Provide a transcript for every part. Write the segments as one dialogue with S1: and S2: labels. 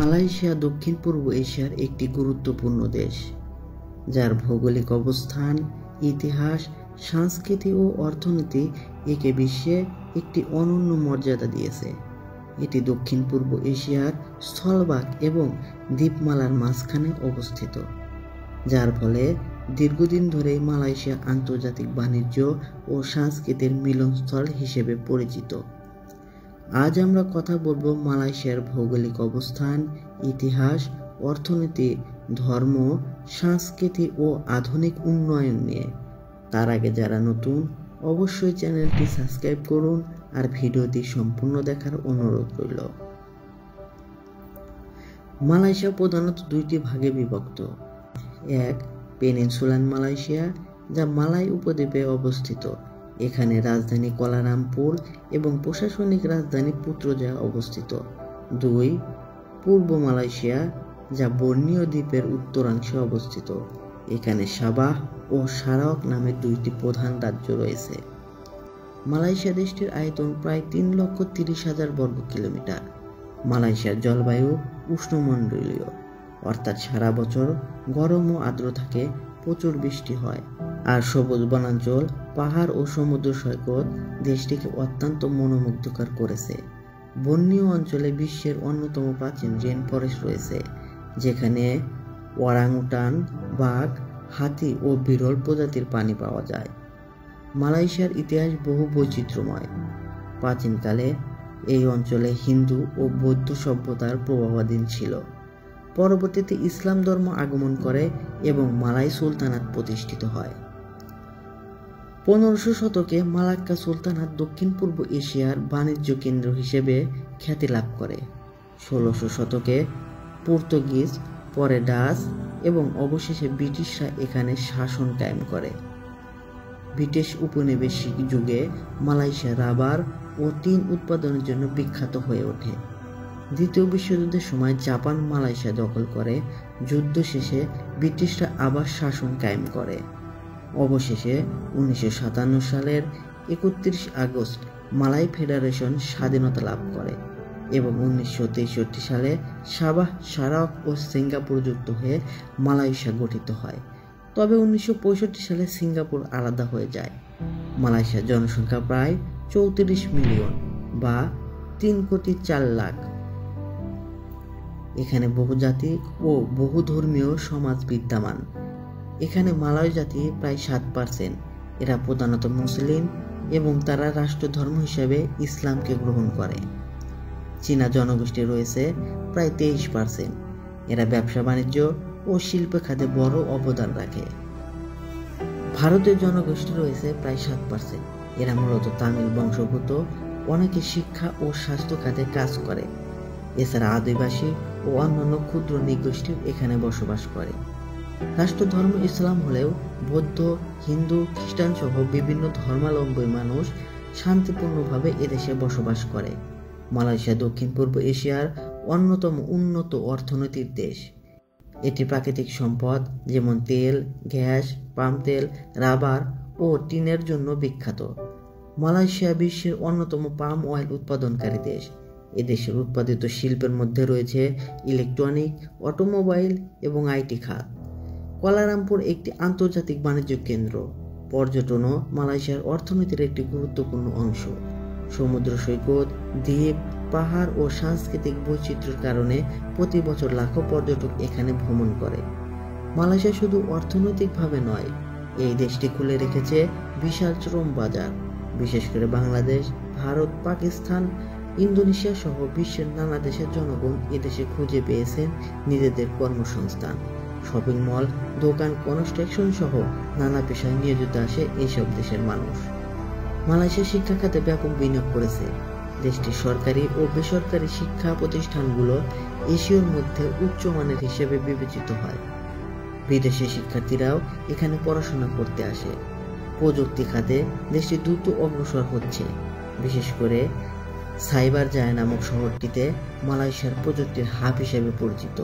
S1: Malaysia দক্ষিণ পূর্ব এশিয়ার একটি গুরুত্বপূর্ণ দেশ, যার ভৌগোলিক অবস্থান, ইতিহাস, সংস্কৃতি ও অর্থনীতি একে বিশ্বে একটি অনন্য মর্যাদা দিয়েছে। এটি দক্ষিণ পূর্ব এশিয়ার স্থলভাগ এবং দ্বীপমালার মাঝখানে অবস্থিত, যার ফলে দীর্ঘদিন ধরে মালয়েশিয়া আন্তর্জাতিক বাণিজ্য ও সংস্কৃতির মিলনস্থল হিসেবে পরিচিত। আজ আমরা কথা বলবো মালয়েশিয়ার ভৌগোলিক অবস্থান, ইতিহাস, অর্থনীতি, ধর্ম, সংস্কৃতি ও আধুনিক উন্নয়ন নিয়ে। তার আগে যারা নতুন, অবশ্যই চ্যানেলটি সাবস্ক্রাইব করুন আর ভিডিওটি সম্পূর্ণ দেখার অনুরোধ রইল। মালয়েশিয়া প্রধানত দুইটি ভাগে বিভক্ত। এক, পেনিনসুলার মালয়েশিয়া, যা মালয় উপদ্বীপে অবস্থিত। এখানে রাজধানী কুয়ালালামপুর এবং প্রশাসনিক রাজধানী পুত্রজায়া অবস্থিত। দুই, পূর্ব মালয়েশিয়া, যা বর্নিও দ্বীপের উত্তরাংশে অবস্থিত। এখানে সাবাহ ও সারাওয়াক নামে দুইটি প্রধান রাজ্য রয়েছে। মালয়েশিয়া দেশটির আয়তন প্রায় 3,30,000 বর্গ কিলোমিটার। মালয়েশিয়ার জলবায়ু উষ্ণমণ্ডলীয়, অর্থাৎ সারা বছর গরম ও আর্দ্র থাকে, প্রচুর বৃষ্টি হয়। আর সবুজ বনাঞ্চল, পাহাড় ও সমুদ্র সৈকত দেশটিকে অত্যন্ত মনোমুগ্ধকর করেছে। বর্নিও অঞ্চলে বিশ্বের অন্যতম প্রাচীন রেন ফরেস্ট রয়েছে, যেখানে ওরাংউটান, বাঘ, হাতি ও বিরল প্রজাতির প্রাণী পাওয়া যায়। মালয়েশিয়ার ইতিহাস বহু বৈচিত্র্যময়। প্রাচীনকালে এই অঞ্চলে হিন্দু ও বৌদ্ধ সভ্যতার প্রভাবাধীন ছিল। পরবর্তীতে ইসলাম ধর্ম আগমন করে এবং মালয় সুলতানাত প্রতিষ্ঠিত হয়। 1500 শতকে মালাক্কা সুলতানাত দক্ষিণ পূর্ব এশিয়ার বাণিজ্য কেন্দ্র হিসেবে খ্যাতি লাভ করে। 1600 শতকে পর্তুগিজ, পরে ডাচ এবং অবশেষে ব্রিটিশরা এখানে শাসন কায়েম করে। ব্রিটিশ উপনিবেশিক যুগে মালয়েশিয়া রাবার ও টিন উৎপাদনের জন্য বিখ্যাত হয়ে ওঠে। দ্বিতীয় বিশ্বযুদ্ধের সময় জাপান মালয়েশিয়া দখল করে। যুদ্ধ শেষে ব্রিটিশরা আবার শাসন কায়েম করে। অবশেষে 1957 সালের 31 আগস্ট মালয় ফেডারেশন স্বাধীনতা লাভ করে এবং 1963 সালে সাবাহ, সারাওয়াক ও সিঙ্গাপুর যুক্ত হয়ে মালয়েশিয়া গঠিত হয়। তবে 1965 সালে সিঙ্গাপুর আলাদা হয়ে যায়। মালয়েশিয়ার জনসংখ্যা প্রায় 34 মিলিয়ন বা 3,04,00,000। এখানে বহুজাতিক ও বহুধর্মীয় সমাজ বিদ্যমান। এখানে মালয় জাতি প্রায় 7%। এরা প্রধানত মুসলিম এবং তারা রাষ্ট্রধর্ম হিসেবে ইসলামকে গ্রহণ করে। চীনা জনগোষ্ঠী রয়েছে প্রায় 23%। এরা ব্যবসা বাণিজ্য ও শিল্প খাতে বড় অবদান রাখে। ভারতীয় জনগোষ্ঠী রয়েছে প্রায় 7%। এরা মূলত তামিল বংশোদ্ভূত। অনেকে শিক্ষা ও স্বাস্থ্য খাতে কাজ করে। এছাড়া আদিবাসী ও অন্যান্য ক্ষুদ্র নৃগোষ্ঠী এখানে বসবাস করে। রাষ্ট্রধর্ম ইসলাম হলেও বৌদ্ধ, হিন্দু, খ্রিস্টান সহ বিভিন্ন ধর্মাবলম্বী মানুষ শান্তিপূর্ণভাবে এদেশে বসবাস করে। মালয়েশিয়া দক্ষিণ পূর্ব এশিয়ার অন্যতম উন্নত অর্থনৈতিক দেশ। এটি প্রাকৃতিক সম্পদ যেমন তেল, গ্যাস, পাম তেল, রাবার ও টিনের জন্য বিখ্যাত। মালয়েশিয়া বিশ্বের অন্যতম পাম অয়েল উৎপাদনকারী দেশ। এদেশের উৎপাদিত শিল্পের মধ্যে রয়েছে ইলেকট্রনিক, অটোমোবাইল এবং আইটি খাত। কুয়ালালামপুর একটি আন্তর্জাতিক বাণিজ্য কেন্দ্র। পর্যটনও মালয়েশিয়ার অর্থনীতির একটি গুরুত্বপূর্ণ অংশ। সমুদ্র সৈকত, দ্বীপ, পাহাড় ও সাংস্কৃতিক বৈচিত্র্যের কারণে প্রতি বছর লাখো পর্যটক এখানে ভ্রমণ করে। মালয়েশিয়া শুধু অর্থনৈতিকভাবে নয়, এই দেশটি খুলে রেখেছে বিশাল শ্রম বাজার। বিশেষ করে বাংলাদেশ, ভারত, পাকিস্তান, ইন্দোনেশিয়া সহ বিশ্বের নানা দেশের জনগণ এদেশে খুঁজে পেয়েছেন নিজেদের কর্মসংস্থান। শপিং মল, দোকান, কনস্ট্রাকশন সহ নানা পেশায় নিয়োজিত আসে এইসব দেশের মানুষ। মালয়েশিয়া শিক্ষা খাতে ব্যাপক বিনিয়োগ করেছে। দেশটির সরকারি ও বেসরকারি শিক্ষা প্রতিষ্ঠানগুলো এশিয়ার মধ্যে উচ্চমানের হিসেবে বিবেচিত হয়। বিদেশি শিক্ষার্থীরাও এখানে পড়াশোনা করতে আসে। প্রযুক্তি খাতে দেশটি দ্রুত অগ্রসর হচ্ছে। বিশেষ করে সাইবার জায়া নামক শহরটিতে মালয়েশিয়ার প্রযুক্তির হাব হিসেবে পরিচিত।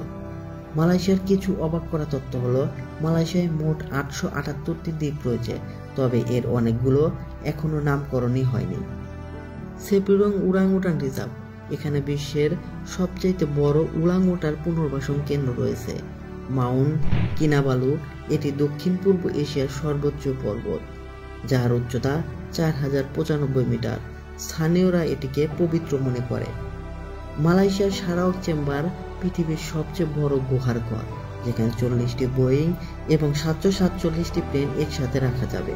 S1: মালয়েশিয়ার কিছু অবাক করা তথ্য হলো, মালয়েশিয়ায় মোট 878টি দ্বীপ রয়েছে, তবে এর অনেকগুলো এখনো নামকরণই হয়নি। সেপিরং ওরাংউটান রিজার্ভ এখানে বিশ্বের সবচেয়ে বড় উলাংওটার পুনর্বাসন কেন্দ্র রয়েছে। মাউন্ট কিনাবালু এটি দক্ষিণ পূর্ব এশিয়ার সর্বোচ্চ পর্বত, যার উচ্চতা 4095 মিটার। স্থানীয়রা এটিকে পবিত্র মনে করে। মালয়েশিয়ার সারাওয়াক চেম্বার পৃথিবীর সবচেয়ে বড় গুহার ঘর, যেখানে 40টি বোয়িং এবং 747টি প্লেন একসাথে রাখা যাবে।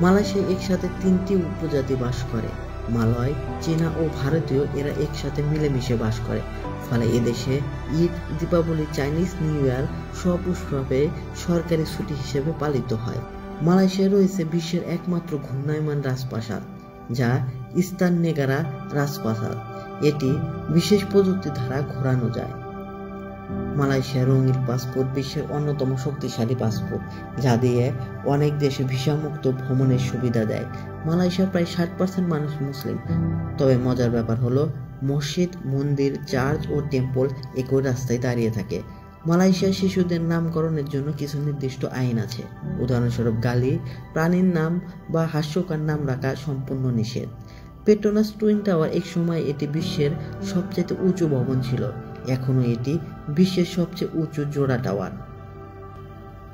S1: মালয়েশিয়ায় একসাথে 3টি উপজাতি বাস করে, মালয়, চীনা ও ভারতীয়। এরা একসাথে মিলেমিশে বাস করে, ফলে এদেশে Eid, Deepavali, Chinese new year সপুষ্পভাবে সরকারি ছুটি হিসেবে পালিত হয়। মালয়েশিয়ায় রয়েছে বিশ্বের একমাত্র ঘূর্ণায়মান রাজপ্রাসাদ, যা ইস্তান নেগারা রাজপ্রাসাদ। এটি বিশেষ প্রযুক্তি দ্বারা ঘোরানো যায়। মালয়েশিয়ার রঙিন পাসপোর্ট বিশ্বের অন্যতম শক্তিশালী পাসপোর্ট, যা দিয়ে অনেক দেশে ভিসামুক্ত ভ্রমণের সুবিধা দেয়। মালয়েশিয়ার প্রায় 60% মানুষ মুসলিম, তবে মজার ব্যাপার হলো মসজিদ, মন্দির, চার্চ ও টেম্পল একই রাস্তায় দাঁড়িয়ে থাকে। মালয়েশিয়ার শিশুদের নামকরণের জন্য কিছু নির্দিষ্ট আইন আছে। উদাহরণস্বরূপ গালি, প্রাণীর নাম বা হাস্যকর নাম রাখা সম্পূর্ণ নিষেধ। পেট্রোনাস টুইন টাওয়ার এক সময় এটি বিশ্বের সবচেয়ে উঁচু ভবন ছিল, এখনো এটি বিশ্বের সবচেয়ে উঁচু জোড়া টাওয়ার।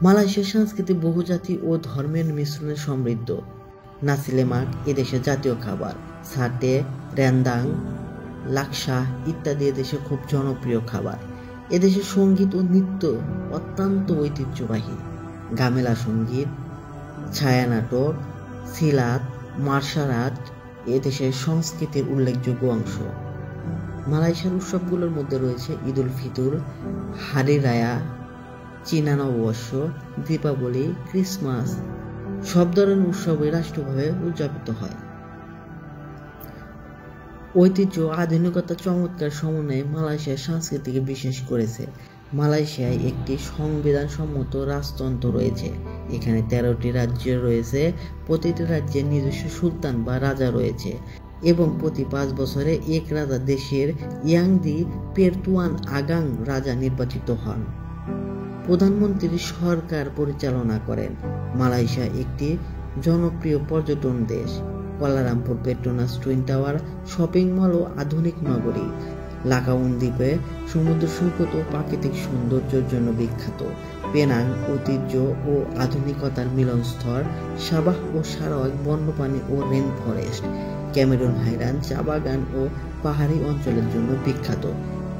S1: মালয়েশিয়ার সংস্কৃতি বহুজাতি ও ধর্মের মিশ্রণে সমৃদ্ধ। নাসি লেমাক এদেশের জাতীয় খাবার। সাটে, রেন্দাং, লাকসা ইত্যাদি এদেশে খুব জনপ্রিয় খাবার। এদেশের সঙ্গীত ও নৃত্য অত্যন্ত ঐতিহ্যবাহী। গামেলা সঙ্গীত, ছায়ানাটক, সিলাত, মার্শাল আর্ট এদেশের সংস্কৃতির উল্লেখযোগ্য অংশ। মালয়েশিয়ার উৎসবগুলোর মধ্যে রয়েছে ঈদ উল ফিতর, হারি রায়া, চীনা নববর্ষ, দীপাবলি, ক্রিসমাস। সব ধরনের উৎসবই রাষ্ট্রীয়ভাবে উদযাপিত হয়। ঐতিহ্য ও আধুনিকতার চমৎকার সমন্বয়ে মালয়েশিয়ার সংস্কৃতিকে বিশেষ করেছে। মালয়েশিয়ায় একটি সংবিধানসম্মত রাজতন্ত্র রয়েছে। এখানে 13টি রাজ্য রয়েছে। প্রতিটি রাজ্যের নিজস্ব সুলতান বা রাজা রয়েছে এবং প্রতি 5 বছরে এক রাজা দেশের ইয়াংদি পেরতুয়ান আগাং রাজা নির্বাচিত হন। প্রধানমন্ত্রী সরকার পরিচালনা করেন। মালয়েশিয়া একটি জনপ্রিয় পর্যটন দেশ। Kuala Lumpur Petronas twin tower, shopping mall ও আধুনিক নগরী। লাকাউন দ্বীপে সমুদ্র সৈকত ও প্রাকৃতিক সৌন্দর্যের জন্য বিখ্যাত। পেনাং ঐতিহ্য ও আধুনিকতার মিলনস্থল। সাবাহ ও সারাওয়াক বন্যপ্রাণী ও রেন ফরেস্ট। ক্যামেরুন হাইরান চা বাগান ও পাহাড়ি অঞ্চলের জন্য বিখ্যাত।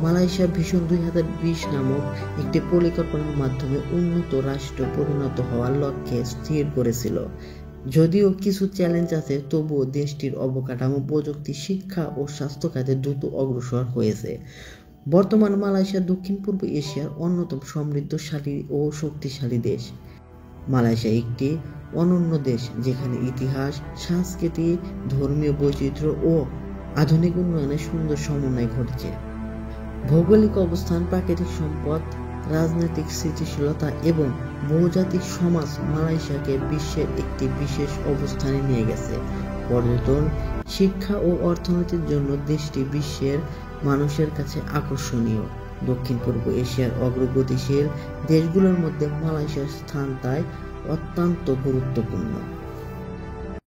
S1: মালয়েশিয়া ভিশন 2020 নামক একটি পরিকল্পনার মাধ্যমে উন্নত রাষ্ট্র পরিণত হওয়ার লক্ষ্যে স্থির করেছিল। যদিও কিছু চ্যালেঞ্জ আছে, তবুও দেশটির অবকাঠামো, প্রযুক্তি, শিক্ষা ও স্বাস্থ্য খাতে দ্রুত অগ্রসর হয়েছে। বর্তমান মালয়েশিয়া দক্ষিণ পূর্ব এশিয়ার অন্যতম সমৃদ্ধশালী ও শক্তিশালী দেশ। মালয়েশিয়া একটি অনন্য দেশ, যেখানে ইতিহাস, সংস্কৃতি, ধর্মীয় বৈচিত্র্য ও আধুনিক উন্নয়নের সুন্দর সমন্বয় ঘটেছে। ভৌগোলিক অবস্থান, প্রাকৃতিক সম্পদ, রাজনৈতিক স্থিতিশীলতা এবং বহুজাতিক সমাজ মালয়েশিয়াকে বিশ্বের একটি বিশেষ অবস্থানে নিয়ে গেছে। পর্যটন, শিক্ষা ও অর্থনীতির জন্য দেশটি বিশ্বের মানুষের কাছে আকর্ষণীয়। দক্ষিণ পূর্ব এশিয়ার অগ্রগতিশীল দেশগুলোর মধ্যে মালয়েশিয়ার স্থান তাই অত্যন্ত গুরুত্বপূর্ণ।